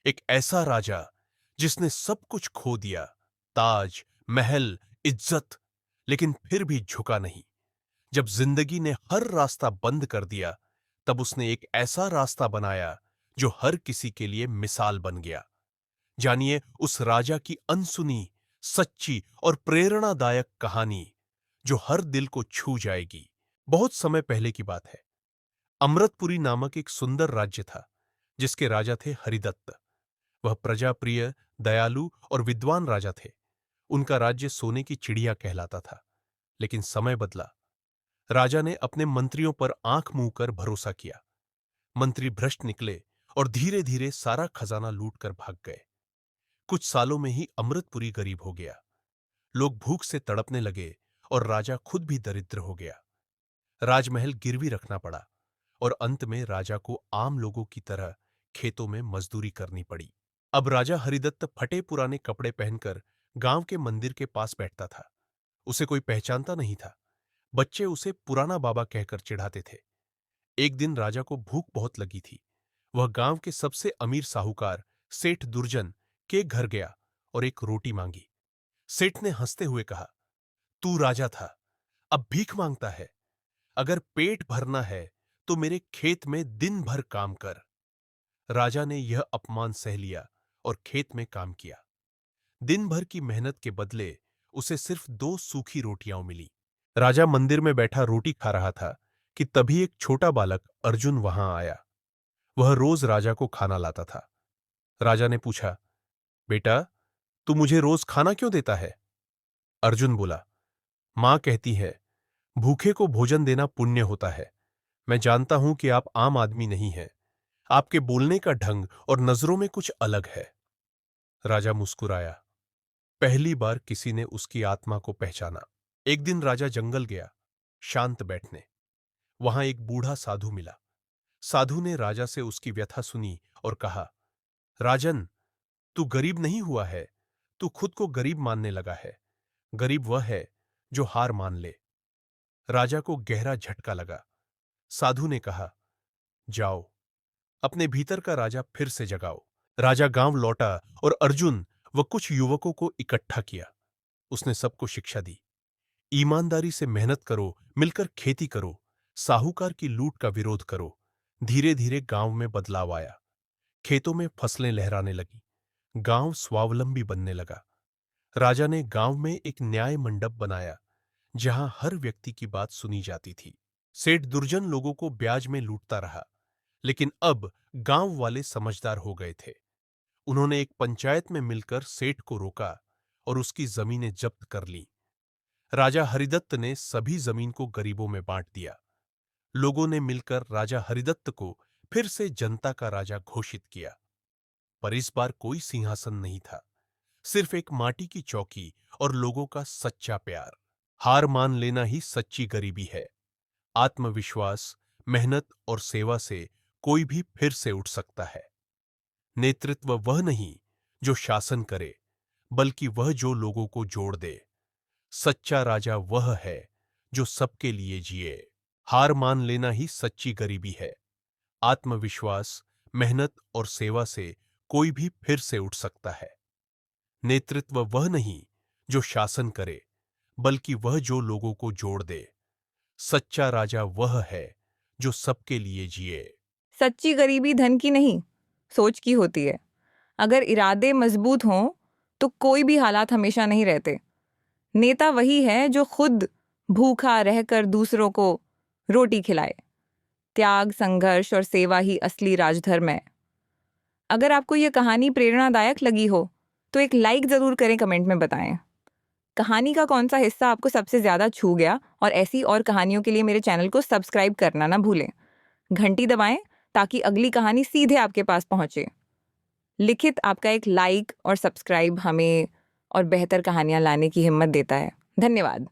एक ऐसा राजा जिसने सब कुछ खो दिया, ताज, महल, इज्जत, लेकिन फिर भी झुका नहीं। जब जिंदगी ने हर रास्ता बंद कर दिया, तब उसने एक ऐसा रास्ता बनाया जो हर किसी के लिए मिसाल बन गया। जानिए उस राजा की अनसुनी, सच्ची और प्रेरणादायक कहानी जो हर दिल को छू जाएगी। बहुत समय पहले की बात है। अमृतपुरी नामक एक सुंदर राज्य था, जिसके राजा थे हरिदत्त। वह प्रजाप्रिय, दयालु और विद्वान राजा थे। उनका राज्य सोने की चिड़िया कहलाता था। लेकिन समय बदला। राजा ने अपने मंत्रियों पर आंख मूंद कर भरोसा किया। मंत्री भ्रष्ट निकले और धीरे धीरे सारा खजाना लूटकर भाग गए। कुछ सालों में ही अमृतपुरी गरीब हो गया। लोग भूख से तड़पने लगे और राजा खुद भी दरिद्र हो गया। राजमहल गिरवी रखना पड़ा और अंत में राजा को आम लोगों की तरह खेतों में मजदूरी करनी पड़ी। अब राजा हरिदत्त फटे पुराने कपड़े पहनकर गांव के मंदिर के पास बैठता था। उसे कोई पहचानता नहीं था। बच्चे उसे पुराना बाबा कहकर चिढ़ाते थे। एक दिन राजा को भूख बहुत लगी थी। वह गांव के सबसे अमीर साहूकार सेठ दुर्जन के घर गया और एक रोटी मांगी। सेठ ने हंसते हुए कहा, तू राजा था, अब भीख मांगता है। अगर पेट भरना है तो मेरे खेत में दिन भर काम कर। राजा ने यह अपमान सह लिया और खेत में काम किया। दिन भर की मेहनत के बदले उसे सिर्फ 2 सूखी रोटियां मिली। राजा मंदिर में बैठा रोटी खा रहा था कि तभी एक छोटा बालक अर्जुन वहां आया। वह रोज राजा को खाना लाता था। राजा ने पूछा, बेटा, तू मुझे रोज खाना क्यों देता है? अर्जुन बोला, मां कहती है, भूखे को भोजन देना पुण्य होता है। मैं जानता हूं कि आप आम आदमी नहीं हैं। आपके बोलने का ढंग और नजरों में कुछ अलग है। राजा मुस्कुराया। पहली बार किसी ने उसकी आत्मा को पहचाना। एक दिन राजा जंगल गया, शांत बैठने। वहां एक बूढ़ा साधु मिला। साधु ने राजा से उसकी व्यथा सुनी और कहा, राजन, तू गरीब नहीं हुआ है, तू खुद को गरीब मानने लगा है। गरीब वह है जो हार मान ले। राजा को गहरा झटका लगा। साधु ने कहा, जाओ, अपने भीतर का राजा फिर से जगाओ। राजा गांव लौटा और अर्जुन व कुछ युवकों को इकट्ठा किया। उसने सबको शिक्षा दी, ईमानदारी से मेहनत करो, मिलकर खेती करो, साहूकार की लूट का विरोध करो। धीरे धीरे गांव में बदलाव आया। खेतों में फसलें लहराने लगी। गांव स्वावलंबी बनने लगा। राजा ने गांव में एक न्याय मंडप बनाया, जहां हर व्यक्ति की बात सुनी जाती थी। सेठ दुर्जन लोगों को ब्याज में लूटता रहा, लेकिन अब गांव वाले समझदार हो गए थे। उन्होंने एक पंचायत में मिलकर सेठ को रोका और उसकी जमीनें जब्त कर लीं। राजा हरिदत्त ने सभी जमीन को गरीबों में बांट दिया। लोगों ने मिलकर राजा हरिदत्त को फिर से जनता का राजा घोषित किया। पर इस बार कोई सिंहासन नहीं था, सिर्फ एक माटी की चौकी और लोगों का सच्चा प्यार। हार मान लेना ही सच्ची गरीबी है। आत्मविश्वास, मेहनत और सेवा से कोई भी फिर से उठ सकता है। नेतृत्व वह नहीं जो शासन करे, बल्कि वह जो लोगों को जोड़ दे। सच्चा राजा वह है जो सबके लिए जिए। हार मान लेना ही सच्ची गरीबी है। आत्मविश्वास, मेहनत और सेवा से कोई भी फिर से उठ सकता है। नेतृत्व वह नहीं जो शासन करे, बल्कि वह जो लोगों को जोड़ दे। सच्चा राजा वह है जो सबके लिए जिए। सच्ची गरीबी धन की नहीं, सोच की होती है। अगर इरादे मजबूत हों तो कोई भी हालात हमेशा नहीं रहते। नेता वही है जो खुद भूखा रहकर दूसरों को रोटी खिलाए। त्याग, संघर्ष और सेवा ही असली राजधर्म है। अगर आपको ये कहानी प्रेरणादायक लगी हो तो एक लाइक जरूर करें, कमेंट में बताएं। कहानी का कौन सा हिस्सा आपको सबसे ज्यादा छू गया, और ऐसी और कहानियों के लिए मेरे चैनल को सब्सक्राइब करना ना भूलें। घंटी दबाएं ताकि अगली कहानी सीधे आपके पास पहुंचे। लिखित आपका एक लाइक और सब्सक्राइब हमें और बेहतर कहानियां लाने की हिम्मत देता है। धन्यवाद।